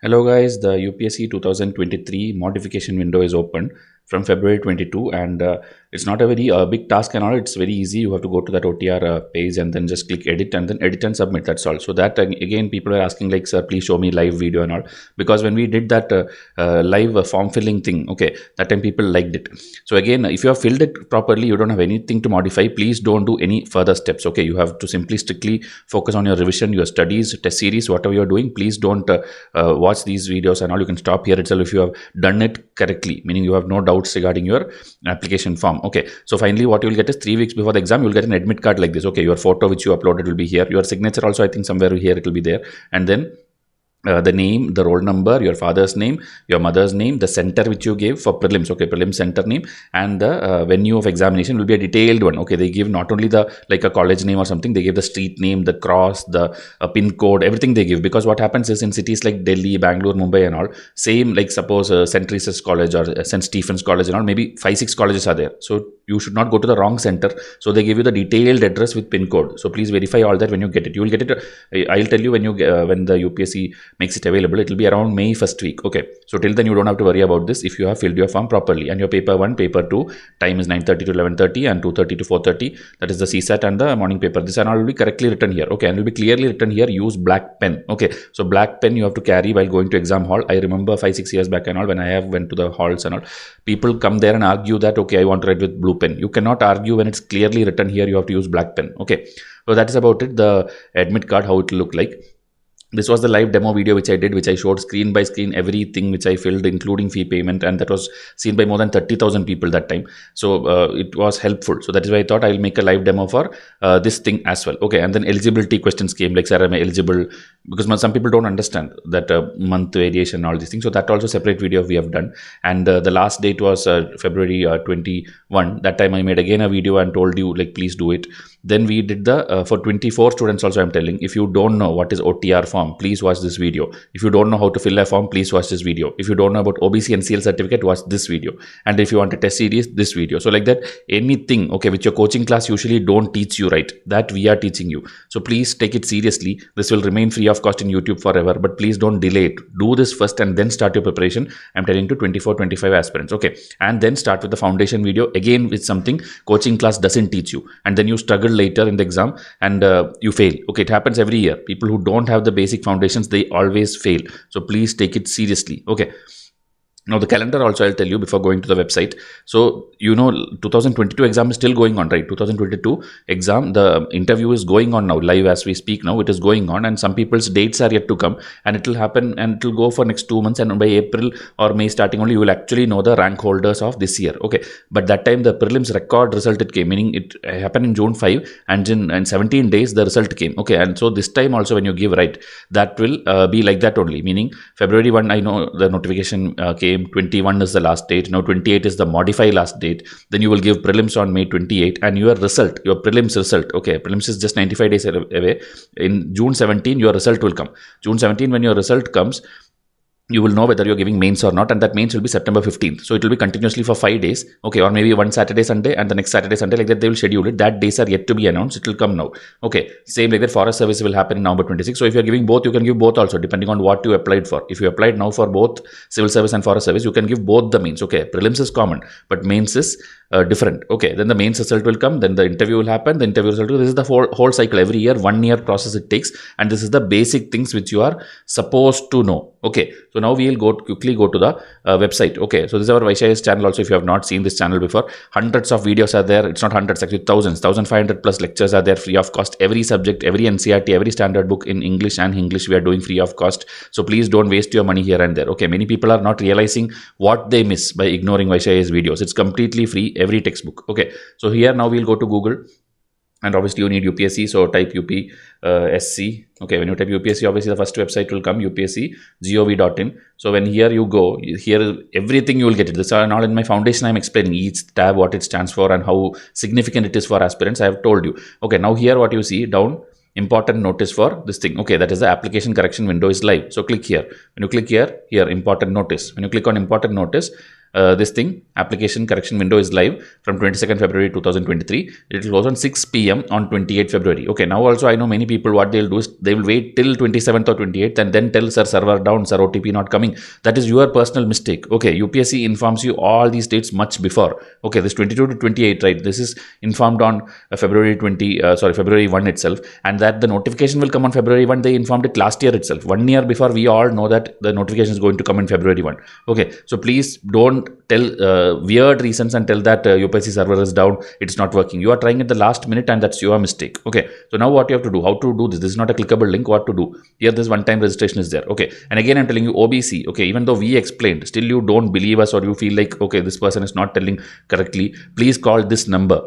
Hello guys, the UPSC 2023 modification window is open from February 22 and it's not a very big task and all. It's very easy. You have to go to that OTR page and then just click edit and then edit and submit. That's all. So that again people are asking like, sir, please show me live video and all, because when we did that live form filling thing, okay, that time people liked it. So again, if you have filled it properly, you don't have anything to modify, please don't do any further steps. Okay, you have to simply strictly focus on your revision, your studies, test series, whatever you're doing. Please don't watch these videos and all. You can stop here itself if you have done it correctly, meaning you have no doubts regarding your application form. Okay, so finally what you will get is 3 weeks before the exam, you will get an admit card like this. Okay, your photo which you uploaded will be here, your signature also I think somewhere here it will be there, and then the name, the roll number, your father's name, your mother's name, the center which you gave for prelims, okay, prelims center name, and the venue of examination will be a detailed one. Okay, they give not only the like a college name or something, they give the street name, the cross, the pin code, everything they give. Because what happens is in cities like Delhi, Bangalore, Mumbai and all, same like suppose St. Teresa's College or St. Stephen's College and all, maybe 5-6 colleges are there. So you should not go to the wrong center. So they give you the detailed address with pin code. So please verify all that when you get it. You will get it. I'll tell you when you when the UPSC makes it available. It will be around May 1st week. Okay, so till then you don't have to worry about this if you have filled your form properly. And your paper 1, paper 2 time is 9:30 to 11:30 and 2:30 to 4:30. That is the CSAT and the morning paper. This and all will be correctly written here. Okay, and will be clearly written here. Use black pen. Okay, so black pen you have to carry while going to exam hall. I remember 5-6 years back and all, when I have went to the halls and all, people come there and argue that okay, I want to write with blue pen. You cannot argue when it's clearly written here. You have to use black pen. Okay, so that is about it. The admit card, how it will look like. This was the live demo video which I did, which I showed screen by screen everything which I filled, including fee payment, and that was seen by more than 30,000 people that time. So it was helpful. So that is why I thought I will make a live demo for this thing as well. Okay, and then eligibility questions came like, sir, am I eligible? Because some people don't understand that month variation and all these things. So that also separate video we have done. And the last date was February 21. That time I made again a video and told you like, please do it. Then we did the for 24 students also. I'm telling, if you don't know what is OTR form, please watch this video. If you don't know how to fill a form, please watch this video. If you don't know about Obc Ncl certificate, watch this video. And if you want a test series, this video. So like that, anything, okay, which your coaching class usually don't teach you, right, that we are teaching you. So please take it seriously. This will remain free of cost in YouTube forever, but please don't delay it. Do this first and then start your preparation. I'm telling to 24-25 aspirants. Okay, and then start with the foundation video again with something coaching class doesn't teach you, and then you struggle later in the exam and you fail. Okay, it happens every year. People who don't have the basic foundations, they always fail. So please take it seriously. Okay, now the calendar also I'll tell you before going to the website. So you know 2022 exam is still going on, right? 2022 exam, the interview is going on now, live as we speak now. It is going on and some people's dates are yet to come, and it will happen and it will go for next 2 months, and by April or May starting only you will actually know the rank holders of this year. Okay, but that time the prelims record result it came, meaning it happened in June 5 and in 17 days the result came. Okay, and so this time also when you give, right, that will be like that only, meaning February 1 I know the notification came, 21 is the last date. Now 28 is the modify last date. Then you will give prelims on May 28 and your result, your prelims result, okay, prelims is just 95 days away. In June 17 your result will come. June 17 when your result comes, you will know whether you're giving mains or not, and that mains will be September 15th. So it will be continuously for 5 days, okay, or maybe one Saturday, Sunday, and the next Saturday, Sunday, like that they will schedule it. That days are yet to be announced. It will come now. Okay, same like that forest service will happen in November 26. So if you're giving both, you can give both also, depending on what you applied for. If you applied now for both civil service and forest service, you can give both the mains. Okay, prelims is common, but mains is different. Okay, then the mains result will come, then the interview will happen, the interview result will, this is the whole cycle. Every year, 1 year process it takes, and this is the basic things which you are supposed to know. Okay, so now we will quickly go to the website. Okay, so this is our Vysh's channel also. If you have not seen this channel before, hundreds of videos are there. It's not hundreds, actually thousands, 1,500 plus lectures are there free of cost. Every subject, every NCERT, every standard book in English and English we are doing free of cost. So please don't waste your money here and there. Okay, many people are not realizing what they miss by ignoring Vysh's videos. It's completely free, every textbook. Okay, so here now we'll go to Google. And obviously you need UPSC, so type UPSC. Okay, when you type UPSC, obviously the first website will come, upsc.gov.in. So when here you go, here everything you will get it. This are not in my foundation. I'm explaining each tab, what it stands for and how significant it is for aspirants. I have told you. Okay, now here what you see down, important notice for this thing. Okay, that is the application correction window is live. So click here. When you click here, important notice. When you click on important notice, this thing, application correction window is live from 22nd February 2023. It will close on 6 p.m. on 28th February. Okay, now also I know many people, what they'll do is they will wait till 27th or 28th and then tell, sir, server down, sir, OTP not coming. That is your personal mistake. Okay, UPSC informs you all these dates much before. Okay, this 22 to 28, right? This is informed on February 1 itself, and that the notification will come on February 1. They informed it last year itself. 1 year before, we all know that the notification is going to come in February 1. Okay, so please don't tell weird reasons and tell that UPSC server is down, it's not working. You are trying at the last minute and that's your mistake. Okay, so now what you have to do, how to do this? This is not a clickable link. What to do? Here, this one-time registration is there. Okay, and again I'm telling you, OBC. Okay, even though we explained, still you don't believe us, or you feel like, okay, this person is not telling correctly, please call this number.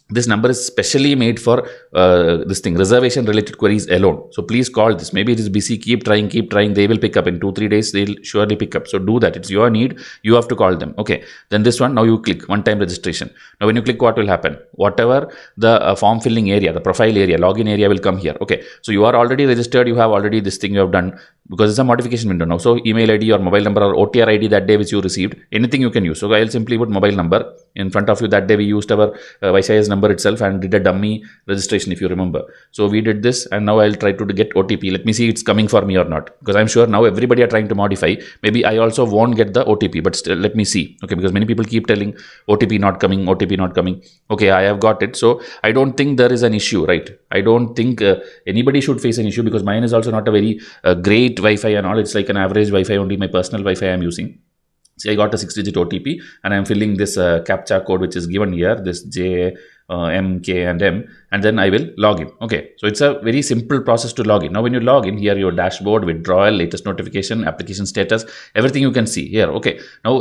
This number is specially made for this thing, reservation related queries alone. So please call this. Maybe it is busy. Keep trying. They will pick up in 2-3 days. They'll surely pick up. So do that. It's your need. You have to call them. Okay. Then this one, now you click one-time registration. Now when you click, what will happen? Whatever the form filling area, the profile area, login area will come here. Okay. So you are already registered. You have already this thing you have done, because it's a modification window now. So email ID or mobile number or OTR ID that day which you received, anything you can use. So I'll simply put mobile number in front of you. That day we used our Vysh's number itself and did a dummy registration, if you remember. So we did this, and now I'll try to get OTP. Let me see it's coming for me or not, because I'm sure now everybody are trying to modify. Maybe I also won't get the OTP, but still let me see. Okay, because many people keep telling OTP not coming, OTP not coming. Okay, I have got it. So I don't think there is an issue, right? I don't think anybody should face an issue, because mine is also not a very great Wi-Fi and all. It's like an average Wi-Fi, only my personal Wi-Fi I'm using. See, I got a 6-digit OTP and I'm filling this CAPTCHA code which is given here, this J, M, K and M, and then I will log in. Okay, so it's a very simple process to log in. Now when you log in, here your dashboard, withdrawal, latest notification, application status, everything you can see here. Okay, now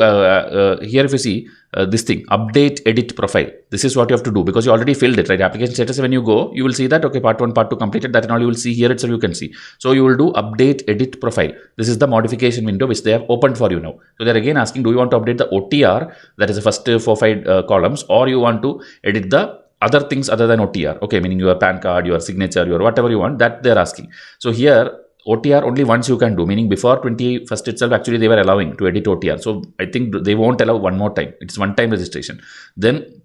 here if you see this thing, update edit profile, this is what you have to do, because you already filled it, right? Application status, when you go, you will see that, okay, part 1, part 2 completed, that and all you will see here itself, you can see. So you will do update edit profile. This is the modification window which they have opened for you now. So they're again asking, do you want to update the OTR, that is the first 4-5 columns, or you want to edit the other things other than OTR, okay, meaning your PAN card, your signature, your whatever you want, that they're asking. So here, OTR only once you can do, meaning before 21st itself, actually they were allowing to edit OTR. So I think they won't allow one more time. It's one-time registration. Then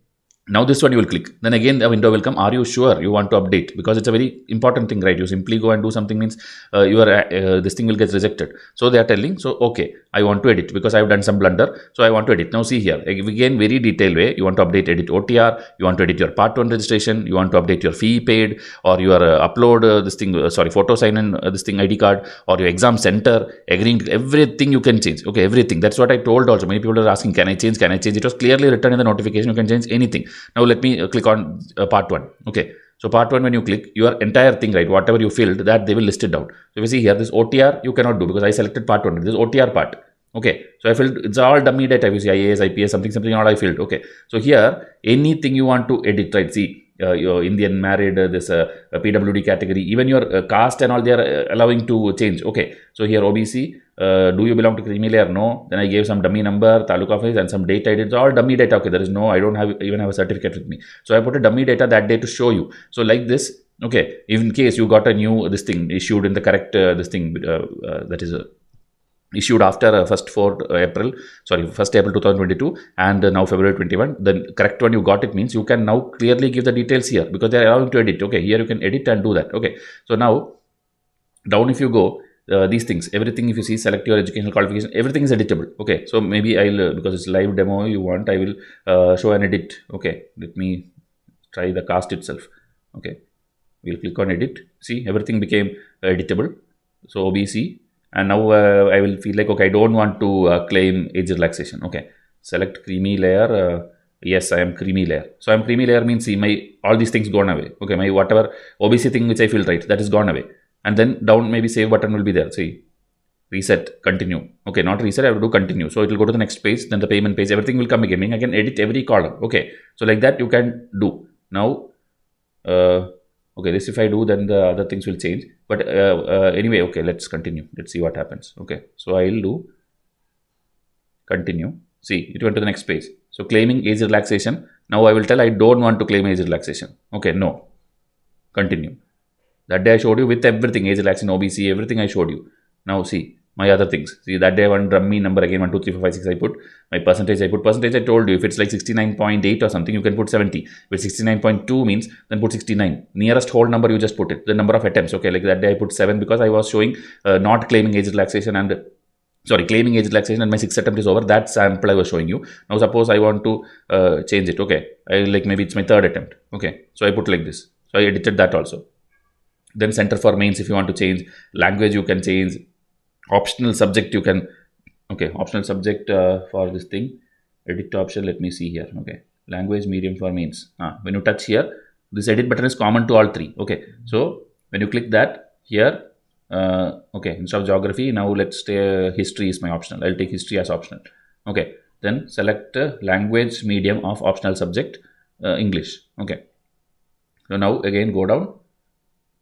now this one you will click. Then again the window will come. Are you sure you want to update? Because it's a very important thing, right? You simply go and do something means this thing will get rejected. So they are telling, so okay, I want to edit because I have done some blunder. So I want to edit. Now see here, again very detailed way. You want to update edit OTR. You want to edit your part 1 registration. You want to update your fee paid, or your upload this thing, photo sign in this thing ID card, or your exam center, agreeing to everything you can change. Okay, everything. That's what I told also. Many people are asking, can I change? Can I change? It was clearly written in the notification. You can change anything. Now let me click on part 1. Okay. So part 1, when you click, your entire thing, right, whatever you filled, that they will list it down. So if you see here, this OTR you cannot do because I selected part 1. This is OTR part. Okay. So I filled, it's all dummy data. You see IAS, IPS, something all I filled. Okay. So here, anything you want to edit, right? See, your Indian married, this PWD category, even your caste and all, they are allowing to change. Okay. So here OBC, do you belong to creamy layer? No. Then I gave some dummy number, taluka office, and some date I did. It's all dummy data. Okay, there is no, I don't even have a certificate with me. So I put a dummy data that day to show you. So like this, okay, in case you got a new, this thing issued in the correct, this thing, that is issued after 1st April 2022, and now February 21, the correct one you got, it means you can now clearly give the details here because they are allowing to edit. Okay, here you can edit and do that. Okay, so now down if you go, these things, everything, if you see, select your educational qualification, everything is editable. Okay, so maybe I'll, because it's live demo you want, I will show an edit. Okay, let me try the cast itself. Okay, we'll click on edit. See, everything became editable. So OBC, and now I will feel like, okay, I don't want to claim age relaxation. Okay, select creamy layer. Yes, I am creamy layer. So I'm creamy layer means, see, my all these things gone away. Okay, my whatever OBC thing which I filled, right, that is gone away. And then down maybe save button will be there. See, reset, continue. Okay, not reset, I will do continue. So it will go to the next page, then the payment page, everything will come again. I can edit every column. Okay, so like that you can do. Now, okay, this if I do, then the other things will change. But anyway, okay, let's continue. Let's see what happens. Okay, so I will do continue. See, it went to the next page. So claiming age relaxation. Now I will tell I don't want to claim age relaxation. Okay, no. Continue. That day I showed you with everything, age relaxation, OBC, everything I showed you. Now see, my other things. See, that day one dummy number again, 1 2 3 4 5 6 I put. My percentage I put. Percentage I told you, if it's like 69.8 or something, you can put 70. If it's 69.2 means, then put 69. Nearest whole number you just put it. The number of attempts. Okay, like that day I put 7 because I was showing not claiming age relaxation and claiming age relaxation, and my 6th attempt is over. That sample I was showing you. Now suppose I want to change it. Okay, I like maybe it's my 3rd attempt. Okay, so I put like this. So I edited that also. Then center for mains, if you want to change language, you can change. Optional subject you can, okay, optional subject for this thing, edit option, let me see here. Okay, language medium for mains. When you touch here, this edit button is common to all 3. Okay, so when you click that here, okay, instead of geography, now let's say history is my optional. I'll take history as optional. Okay, then select language medium of optional subject, English. Okay, so now again go down,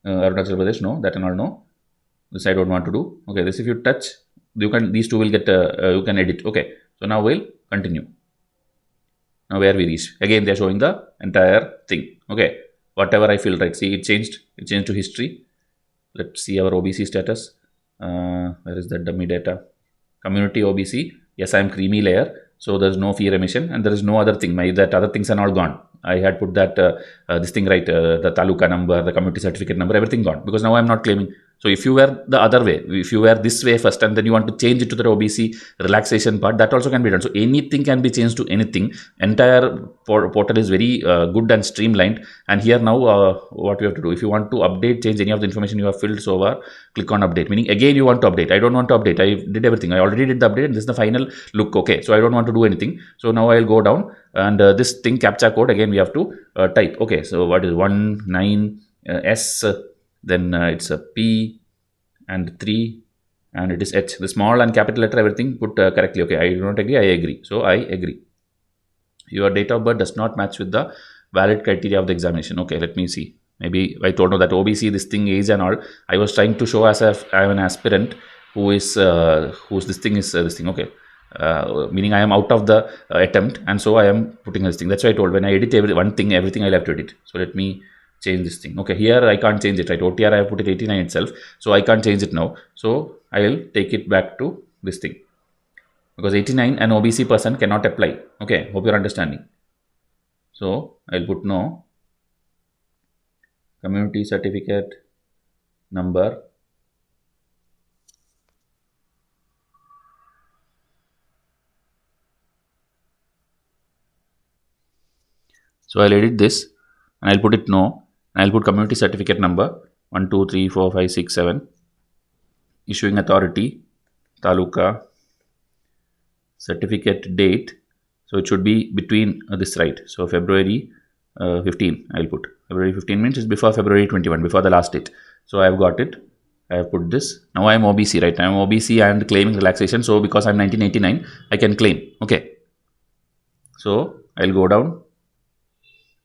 Arunachal Pradesh, no, that and all no. This I don't want to do. Okay, this if you touch, you can, these two will get, you can edit. Okay, so now we'll continue. Now where we reach, again they are showing the entire thing. Okay, whatever I fill, right, see it changed to history. Let's see our OBC status. Where is that dummy data? Community OBC, yes, I am creamy layer, so there's no fee remission and there is no other thing. That other things are all gone. I had put that this thing, right, the taluka number, the community certificate number, everything gone, because now I am not claiming. So if you were the other way, if you were this way first and then you want to change it to the OBC relaxation part, that also can be done. So anything can be changed to anything. Entire portal is very good and streamlined. And here now what we have to do, if you want to update, change any of the information you have filled so far, click on update, meaning again you want to update. I don't want to update. I did everything. I already did the update and this is the final look. Okay, so I don't want to do anything. So now I'll go down and this thing, captcha code, again we have to type. Okay, so what is 19 S, then it's a P and 3 and it is H. The small and capital letter, everything put correctly. Okay, I do not agree, I agree. So I agree. Your date of birth does not match with the valid criteria of the examination. Okay, let me see. Maybe I told you that OBC, this thing, age and all. I was trying to show as if I am an aspirant who is, whose this thing is this thing. Okay. Meaning I am out of the attempt and so I am putting this thing. That's why I told, when I edit one thing, everything I'll have to edit. So let me change this thing. Okay, here I can't change it, right? OTR I have put it 89 itself, so I can't change it now. So I will take it back to this thing, because 89 and OBC person cannot apply. Okay, hope you're understanding. So I'll put no, community certificate number, so I'll edit this and I'll put it no. I'll put community certificate number 1 2 3 4 5 6 7, issuing authority taluka, certificate date, so it should be between this, right? So February 15 I'll put. February 15 means it's before February 21, before the last date. So I have got it. I have put this. Now I am OBC, right? I am OBC and claiming relaxation. So because I'm 1989, I can claim. Okay. So I'll go down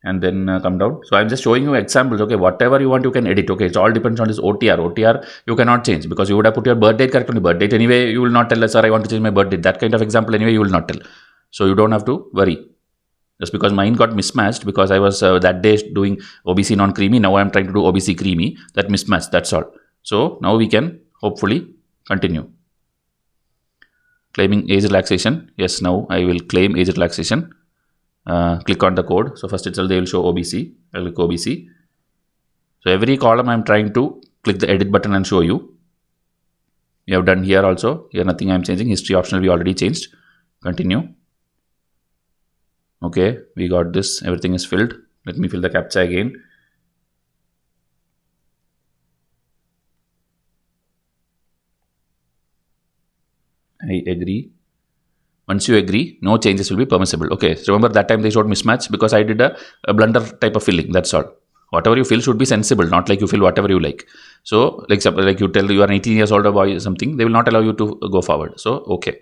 and then come down. So I'm just showing you examples. Okay, whatever you want you can edit. Okay, it all depends on this OTR. OTR you cannot change because you would have put your birth date correct on the birth date. Anyway, you will not tell us, sir, I want to change my birth date. That kind of example anyway you will not tell. So you don't have to worry. Just because mine got mismatched because I was that day doing OBC non-creamy. Now I'm trying to do OBC creamy. That mismatched, that's all. So now we can hopefully continue. Claiming age relaxation. Yes, now I will claim age relaxation. Click on the code. So first itself they will show OBC. I'll click OBC. So every column I'm trying to click the edit button and show you. We have done here also. Here nothing I'm changing. History optional we already changed. Continue. Okay, we got this. Everything is filled. Let me fill the CAPTCHA again. I agree. Once you agree, no changes will be permissible. Okay, so remember that time they showed mismatch because I did a blunder type of filling. That's all. Whatever you fill should be sensible, not like you fill whatever you like. So, like you tell you are an 18 years old boy or something, they will not allow you to go forward. So, okay.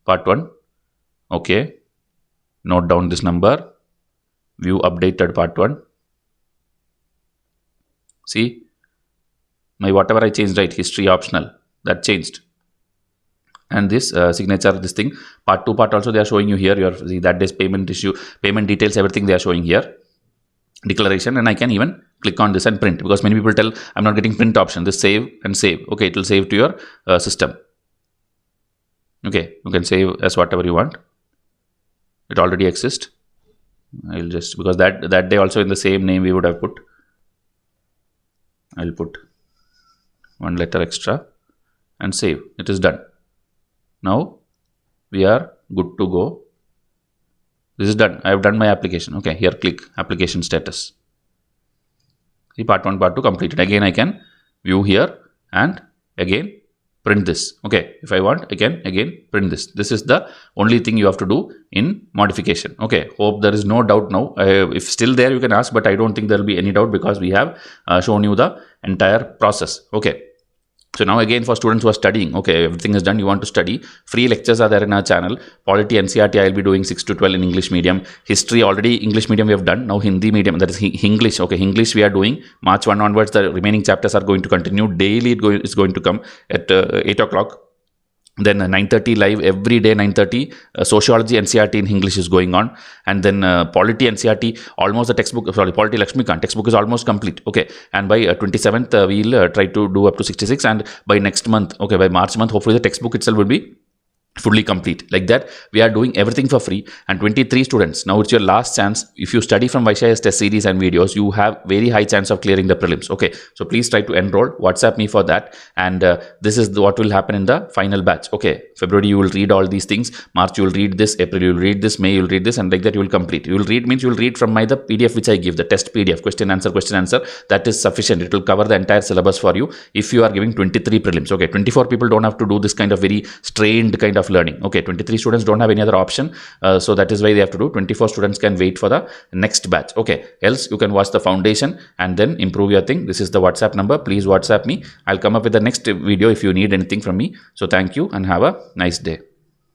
Part 1. Okay. Note down this number. View updated part 1. See, my whatever I changed, right, history optional, that changed. And this signature, this thing, part 2 part also they are showing you here. Your see that day's payment issue, payment details, everything they are showing here. Declaration, and I can even click on this and print because many people tell I'm not getting print option. This save and save. Okay, it will save to your system. Okay, you can save as whatever you want. It already exists. I'll just, because that day also in the same name we would have put. I'll put one letter extra and save. It is done. Now we are good to go. This is done. I have done my application. Okay, here click application status. See, part 1, part 2 completed. Again I can view here and again print this. Okay, if I want, again print this. This is the only thing you have to do in modification. Okay, hope there is no doubt now. If still there, you can ask, but I don't think there will be any doubt because we have shown you the entire process. Okay. So now again for students who are studying, okay, everything is done, you want to study, free lectures are there in our channel. Polity, NCERT, I will be doing 6 to 12 in English medium. History, already English medium we have done. Now Hindi medium, that is English. Okay, English we are doing. March 1 onwards, the remaining chapters are going to continue. Daily it's going to come at 8 o'clock. Then 9:30 live every day, 9:30. Sociology NCERT in English is going on, and then Polity NCERT, almost the textbook. Sorry, Polity Lakshmikant textbook is almost complete. Okay, and by 27th we'll try to do up to 66, and by next month, okay, by March month, hopefully the textbook itself will be fully complete. Like that, we are doing everything for free. And 23 students, now it's your last chance. If you study from Vysh's test series and videos, you have very high chance of clearing the prelims. Okay, so please try to enroll. WhatsApp me for that. And this is what will happen in the final batch. Okay, February you will read all these things. March you will read this. April you will read this. May you will read this, and like that you will complete. You will read means you will read from the PDF which I give, the test PDF, question answer. That is sufficient. It will cover the entire syllabus for you. If you are giving 23 prelims, okay, 24 people don't have to do this kind of very strained kind of learning. Okay, 23 students don't have any other option, so that is why they have to do. 24 students can wait for the next batch. Okay, else you can watch the foundation and then improve your thing. This is the WhatsApp number. Please WhatsApp me. I'll come up with the next video if you need anything from me. So thank you and have a nice day.